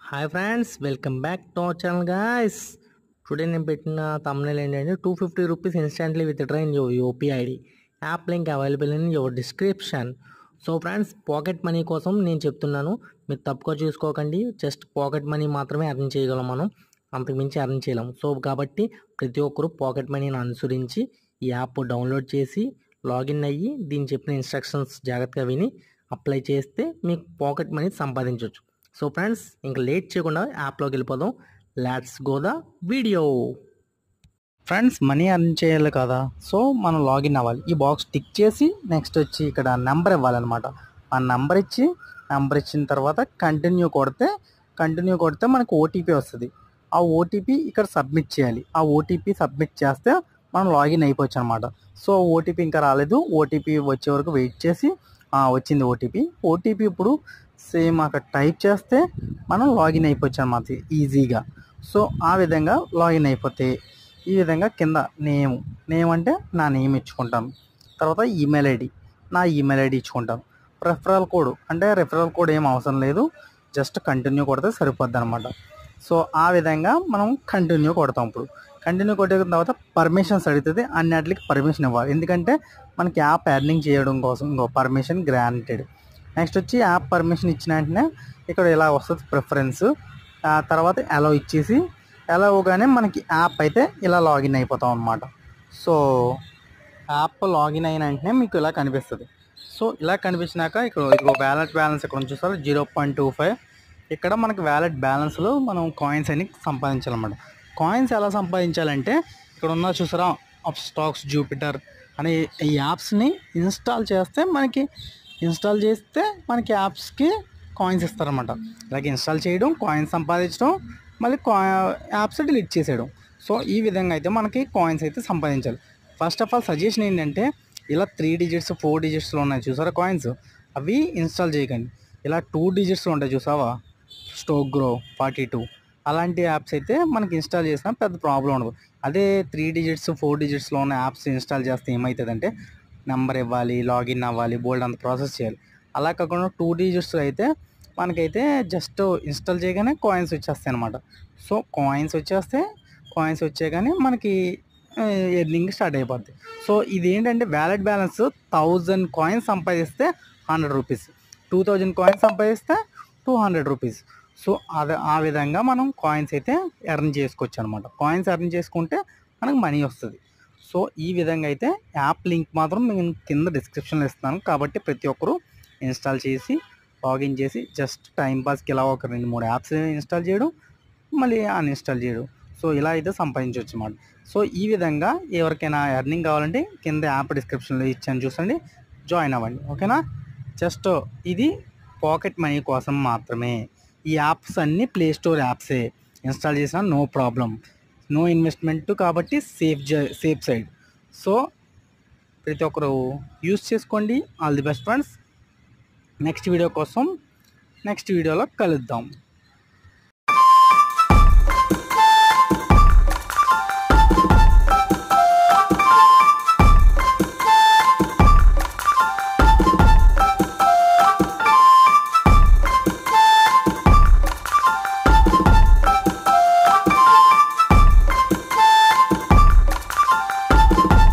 Hi friends, welcome back to our channel guys. Today నేను పెట్టిన thumbnail ఏంటంటే 250 rupees instantly withdraw in your UPI ID. App link available in your description. So friends, pocket money కోసం నేను చెప్తున్నాను, మీరు తప్పుగా చూసుకోకండి. Just pocket money మాత్రమే earn చేయగలం మనం, అంతకుమించి అర్న్ చేయలేము. సో కాబట్టి ప్రతి ఒక్కరు పాకెట్ మనీని అనుసరించి ఈ యాప్ డౌన్లోడ్ చేసి లాగిన్ అయ్యి దీన్ని చెప్పిన ఇన్స్ట్రక్షన్స్ జాగ్రత్తగా విని అప్లై చేస్తే మీకు పాకెట్ మనీ సంపాదించవచ్చు. సో ఫ్రెండ్స్, ఇంకా లేట్ చేయకుండా యాప్లోకి వెళ్ళిపోదాం. Let's go the video. Friends, money earn చేయాలి కదా, సో మనం లాగిన్ అవ్వాలి. ఈ బాక్స్ టిక్ చేసి నెక్స్ట్ వచ్చి ఇక్కడ నెంబర్ ఇవ్వాలన్నమాట. ఆ నెంబర్ ఇచ్చిన తర్వాత కంటిన్యూ కొడితే మనకు ఓటీపీ వస్తుంది. ఆ ఓటీపీ ఇక్కడ సబ్మిట్ చేయాలి. ఆ ఓటీపీ సబ్మిట్ చేస్తే మనం లాగిన్ అయిపోవచ్చు అనమాట. సో ఓటీపీ ఇంకా రాలేదు, ఓటీపీ వచ్చే వరకు వెయిట్ చేసి వచ్చింది ఓటీపీ ఇప్పుడు సేమ్ అక్కడ టైప్ చేస్తే మనం లాగిన్ అయిపోవచ్చు అన్నమాట ఈజీగా. సో ఆ విధంగా లాగిన్ అయిపోతే ఈ విధంగా కింద నేమ్ అంటే నా నేమ్ ఇచ్చుకుంటాను. తర్వాత నా ఈమెయిల్ ఐడి ఇచ్చుకుంటాను. రెఫరల్ కోడ్ ఏం అవసరం లేదు, జస్ట్ కంటిన్యూ కొడితే సరిపోద్ది అనమాట. సో ఆ విధంగా మనం కంటిన్యూ కొడతాం. ఇప్పుడు కంటిన్యూ కొట్టిన తర్వాత పర్మిషన్స్ అడుగుతుంది, అన్నిటికి పర్మిషన్ ఇవ్వాలి. ఎందుకంటే మనకి యాప్ ఎర్నింగ్ చేయడం కోసం ఇంకో పర్మిషన్ గ్రాంటెడ్. నెక్స్ట్ వచ్చి యాప్ పర్మిషన్ ఇచ్చిన వెంటనే ఇక్కడ ఇలా వస్తుంది ప్రిఫరెన్స్. తర్వాత అలౌ ఇచ్చేసి అలౌగానే మనకి యాప్ అయితే ఇలా లాగిన్ అయిపోతాం అనమాట. సో యాప్ లాగిన్ అయిన వెంటనే మీకు ఇలా కనిపిస్తుంది. సో ఇలా కనిపించినాక ఇక్కడ వ్యాలెట్ బ్యాలెన్స్ ఇక్కడ చూసారు 0.25. ఇక్కడ మనకి వ్యాలెట్ బ్యాలెన్స్లో మనం కాయిన్స్ అని సంపాదించాలన్నమాట. కాయిన్స్ ఎలా సంపాదించాలంటే ఇక్కడ ఉన్న చూసారా అప్స్టాక్స్, జూపిటర్ అనే ఈ యాప్స్ని ఇన్స్టాల్ చేస్తే మనకి యాప్స్కి కాయిన్స్ ఇస్తారన్నమాట. అలాగే ఇన్స్టాల్ చేయడం, కాయిన్స్ సంపాదించడం, మళ్ళీ యాప్స్ డిలీట్ చేసేయడం. సో ఈ విధంగా అయితే మనకి కాయిన్స్ అయితే సంపాదించాలి. ఫస్ట్ ఆఫ్ ఆల్ సజెషన్ ఏంటంటే ఇలా 3 digits 4 digitsలో ఉన్నాయి చూసారా కాయిన్స్, అవి ఇన్స్టాల్ చేయకండి. ఇలా 2 digitsలో ఉంటాయి చూసావా, స్టోక్ గ్రో 42 అలాంటి యాప్స్ అయితే మనకి ఇన్స్టాల్ చేసినా పెద్ద ప్రాబ్లం ఉండదు. అదే 3 digits 4 digitsలో ఉన్న యాప్స్ ఇన్స్టాల్ చేస్తే ఏమవుతుందంటే నెంబర్ ఇవ్వాలి, లాగిన్ అవ్వాలి, బోల్డ్ అంత ప్రాసెస్ చేయాలి. అలా కాకుండా 2 digits అయితే మనకైతే జస్ట్ ఇన్స్టాల్ చేయగానే కాయిన్స్ వచ్చేస్తాయి అనమాట. సో కాయిన్స్ వచ్చాగానే మనకి ఎర్నింగ్ స్టార్ట్ అయిపోద్ది. సో ఇది ఏంటంటే వ్యాలెట్ బ్యాలెన్స్ 1000 కాయిన్స్ సంపాదిస్తే 100 రూపీస్, 2000 కాయిన్స్ సంపాదిస్తే 200 రూపీస్. సో ఆ విధంగా మనం కాయిన్స్ అయితే ఎర్న్ చేసుకోవచ్చు అనమాట. కాయిన్స్ ఎర్న్ చేసుకుంటే మనకు మనీ వస్తుంది. సో ఈ విధంగా అయితే యాప్ లింక్ మాత్రం నేను కింద డిస్క్రిప్షన్లో ఇస్తాను. కాబట్టి ప్రతి ఒక్కరూ ఇన్స్టాల్ చేసి లాగిన్ చేసి జస్ట్ టైంపాస్కి ఇలా ఒక 2-3 యాప్స్ ఇన్స్టాల్ చేయడం, మళ్ళీ అన్ఇన్స్టాల్ చేయడం. సో ఇలా అయితే సంపాదించవచ్చు అన్నమాట. సో ఈ విధంగా ఎవరికైనా ఎర్నింగ్ కావాలంటే కింద యాప్ డిస్క్రిప్షన్లో ఇచ్చాను, చూసండి, జాయిన్ అవ్వండి. ఓకేనా? జస్ట్ ఇది పాకెట్ మనీ కోసం మాత్రమే. ఈ యాప్స్ అన్నీ ప్లే స్టోర్ యాప్సే, ఇన్స్టాల్ చేసినా నో ప్రాబ్లం, నో ఇన్వెస్ట్మెంట్, కాబట్టి సేఫ్ సైడ్. సో ప్రతి ఒక్కరు యూస్ చేసుకోండి. All the best friends. Next video కోసం నెక్స్ట్ వీడియోలో కలుద్దాం.